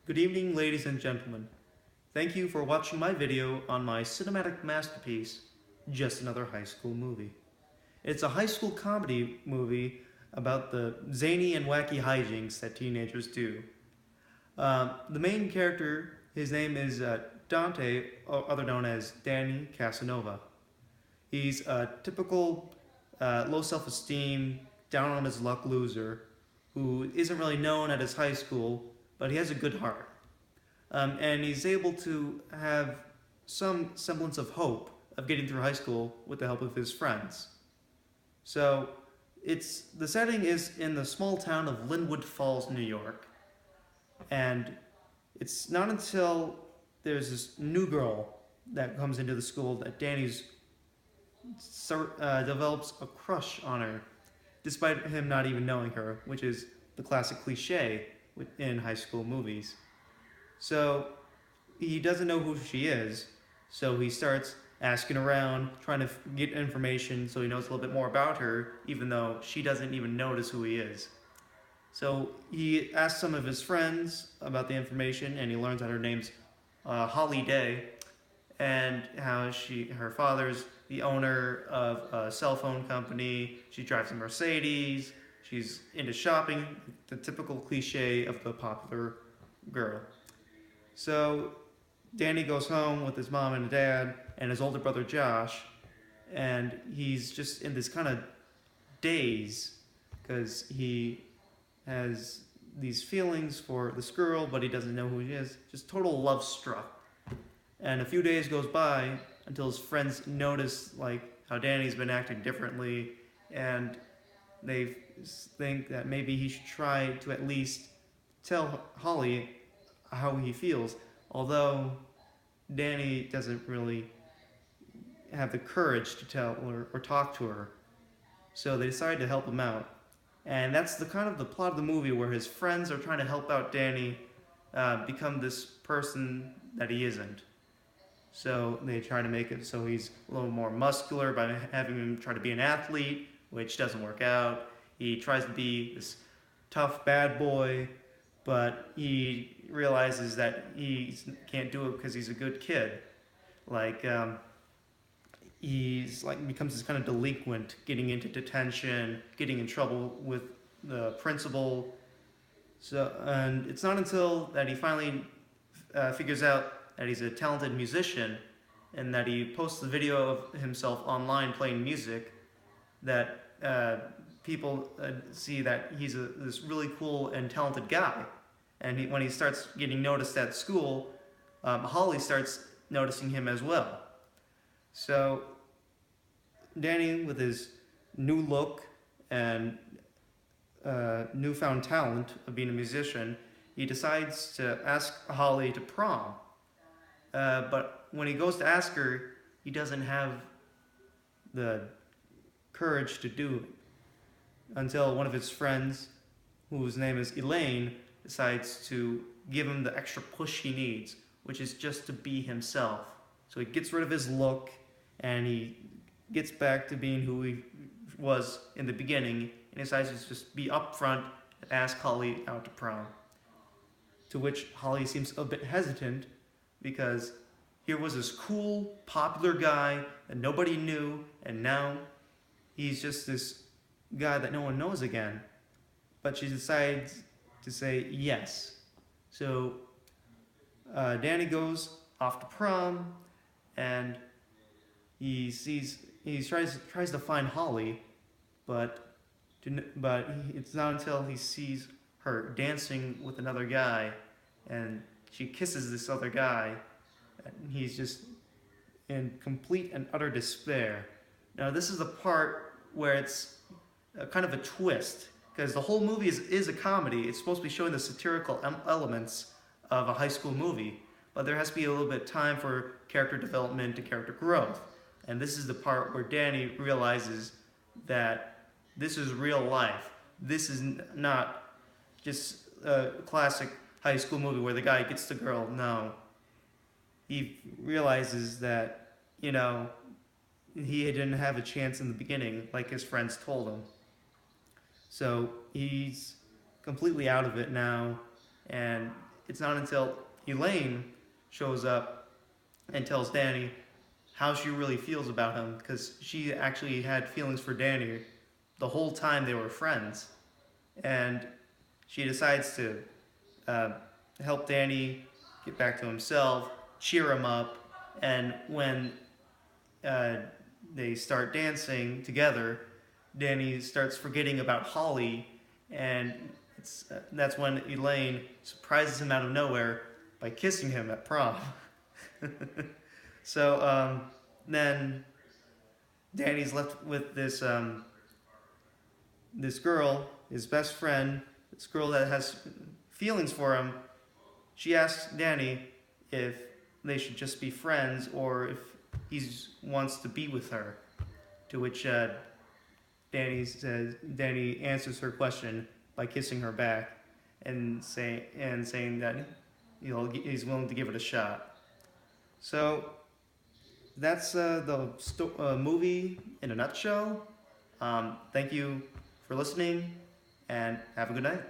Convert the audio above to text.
Good evening, ladies and gentlemen. Thank you for watching my video on my cinematic masterpiece, Just Another High School Movie. It's a high school comedy movie about the zany and wacky hijinks that teenagers do. The main character, his name is Dante, other known as Danny Casanova. He's a typical low self-esteem, down on his luck loser who isn't really known at his high school, but he has a good heart. And he's able to have some semblance of hope of getting through high school with the help of his friends. So the setting is in the small town of Linwood Falls, New York, and it's not until there's this new girl that comes into the school that Danny's develops a crush on her, despite him not even knowing her, which is the classic cliche in high school movies. So he doesn't know who she is, so he starts asking around, trying to get information so he knows a little bit more about her, even though she doesn't even notice who he is. So he asks some of his friends about the information, and he learns that her name's Holly Day, and how her father's the owner of a cell phone company. She drives a Mercedes. She's into shopping, the typical cliche of the popular girl. So Danny goes home with his mom and dad and his older brother Josh, and he's just in this kind of daze because he has these feelings for this girl, but he doesn't know who she is. Just total love struck. And a few days goes by until his friends notice how Danny's been acting differently, and they think that maybe he should try to at least tell Holly how he feels, although Danny doesn't really have the courage to tell or talk to her. So they decide to help him out. And that's the kind of the plot of the movie, where his friends are trying to help out Danny become this person that he isn't. So they try to make it so he's a little more muscular by having him try to be an athlete, which doesn't work out. He tries to be this tough bad boy, but he realizes that he can't do it because he's a good kid. He's becomes this kind of delinquent, getting into detention, getting in trouble with the principal. And it's not until that he finally figures out that he's a talented musician and that he posts the video of himself online playing music that people see that he's this really cool and talented guy. And when he starts getting noticed at school, Holly starts noticing him as well. So Danny, with his new look and newfound talent of being a musician, he decides to ask Holly to prom. But when he goes to ask her, he doesn't have the courage to do it until one of his friends, whose name is Elaine, decides to give him the extra push he needs, which is just to be himself. So he gets rid of his look and he gets back to being who he was in the beginning, and decides to just be upfront and ask Holly out to prom. To which Holly seems a bit hesitant, because here was this cool, popular guy that nobody knew, and now he's just this guy that no one knows again. But she decides to say yes. So Danny goes off to prom, and he tries to find Holly, but it's not until he sees her dancing with another guy, and she kisses this other guy, and he's just in complete and utter despair. Now this is the part where it's kind of a twist, because the whole movie is a comedy. It's supposed to be showing the satirical elements of a high school movie, but there has to be a little bit of time for character development and character growth. And this is the part where Danny realizes that this is real life. This is not just a classic high school movie where the guy gets the girl. No. He realizes that, he didn't have a chance in the beginning, like his friends told him. So he's completely out of it now, and it's not until Elaine shows up and tells Danny how she really feels about him, because she actually had feelings for Danny the whole time they were friends, and she decides to uh, help Danny get back to himself, cheer him up, and when uh, they start dancing together, Danny starts forgetting about Holly, and that's when Elaine surprises him out of nowhere by kissing him at prom. So then Danny's left with this girl, his best friend, this girl that has feelings for him. She asks Danny if they should just be friends or if he wants to be with her. To which Danny answers her question by kissing her back and saying that he's willing to give it a shot. So that's the movie in a nutshell. Thank you for listening, and have a good night.